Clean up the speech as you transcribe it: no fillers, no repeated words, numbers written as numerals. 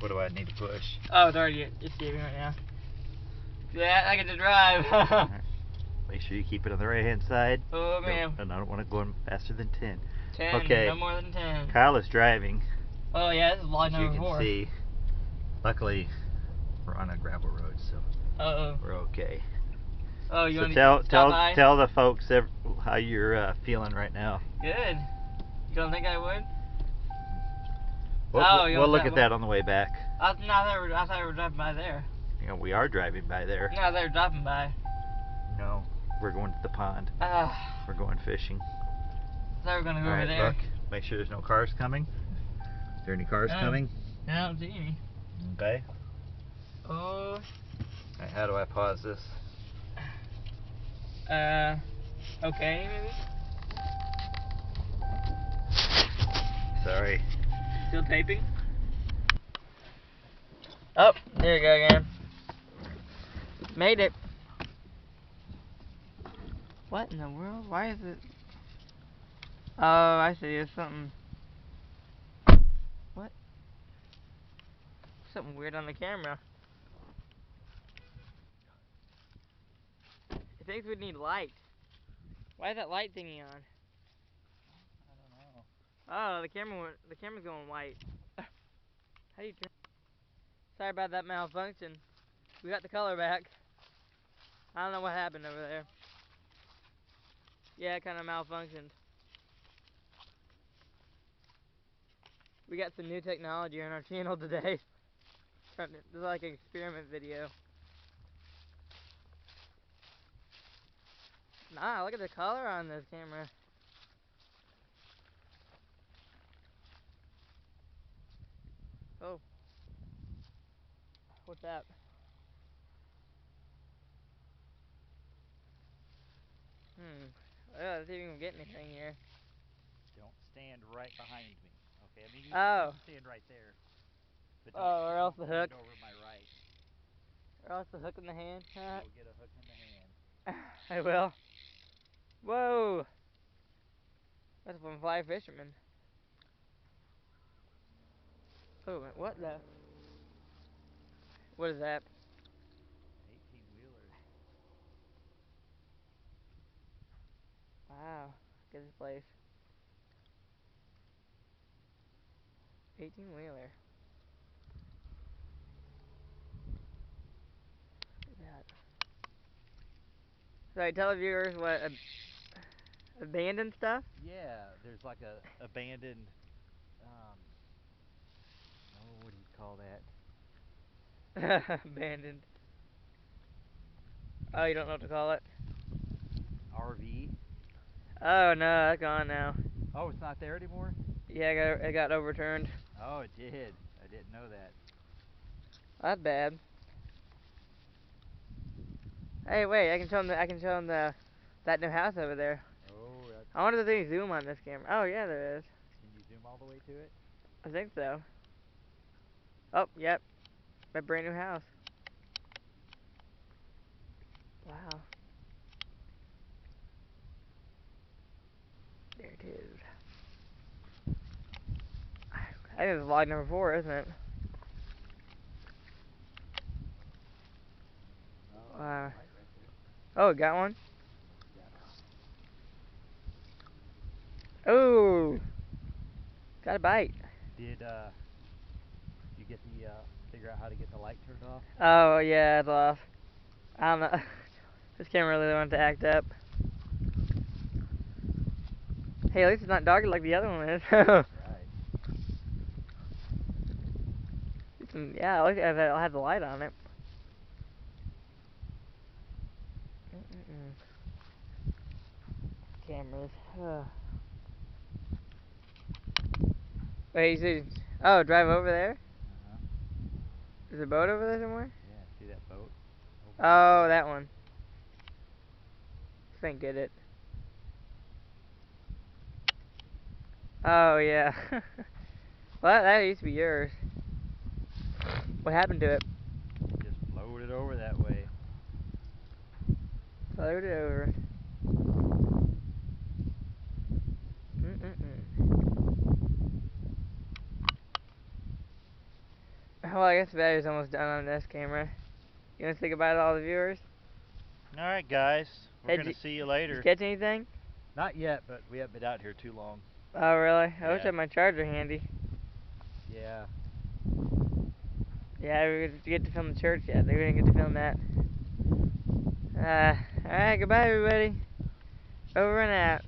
What do I need to push? Oh, it's already escaping right now. Yeah, I get to drive. Make sure you keep it on the right hand side. Oh man. And I don't want to go faster than 10. 10, okay. no more than 10. Kyle is driving. Oh yeah, this is vlog number 4. As you can see, luckily we're on a gravel road, so we're okay. Oh, you want to to stop by? Tell the folks how you're feeling right now. Good. You don't think I would? We'll look at that on the way back. I thought we were driving by there. You know, we are driving by there. No, they were dropping by. No, we're going to the pond. We're going fishing. I thought we were going to go over there. Look, make sure there's no cars coming. Is there any cars coming? No, I don't see any. Okay. Oh. Right, how do I pause this? Okay, maybe? Sorry. Still taping? Oh, there you go again. Made it. What in the world? Why is it? Oh, I see. It's something. What? Something weird on the camera. It thinks we need light. Why is that light thingy on? I don't know. Oh, the camera's going white. How do you turn? Sorry about that malfunction. We got the color back. I don't know what happened over there. Yeah, it kind of malfunctioned. We got some new technology on our channel today. This is like an experiment video. Nah, look at the color on this camera. Oh. What's that? Let's see if we can get anything here. Don't stand right behind me. Okay, I mean, you can stand right there. But or else the hook. Over my right. Or else the hook in the hand. You'll get a hook in the hand. I will. Whoa! That's from Fly Fisherman. Oh, what the? What is that? 18-wheeler. Wow, look at this place. 18-wheeler. Look at that. So I tell the viewers what abandoned stuff? Yeah, there's like a abandoned, what do you call that? Abandoned. Oh, you don't know what to call it? RV. Oh no, that's gone now. Oh, it's not there anymore? Yeah, it got overturned. Oh, it did. I didn't know that. That's bad. Hey, wait! I can show them that new house over there. Oh, that's... I wonder if there's any zoom on this camera. Oh yeah, there is. Can you zoom all the way to it? I think so. Oh, yep. My brand new house. Wow. There it is. I think it's vlog number 4, isn't it? Oh, got one? Oh! Got a bite. Did you get the figure out how to get the light turned off? Oh yeah, it's off. I don't know. This camera really wanted to act up. Hey, at least it's not dark like the other one is. Right. Yeah, at least I'll have the light on it. Cameras. Wait, you see? Oh, drive over there? Is there a boat over there somewhere? Yeah, see that boat? Oh, that one. I think get it. Oh, yeah. Well, that used to be yours. What happened to it? Just floated over that way. Floated over. Well, I guess the battery's almost done on this camera. You want to say goodbye to all the viewers? Alright, guys. We're going to see you later. Did you catch anything? Not yet, but we haven't been out here too long. Oh, really? I wish I Yeah. had my charger handy. Yeah. Yeah, we didn't get to film the church yet. We didn't get to film that. Alright, goodbye, everybody. Over and out.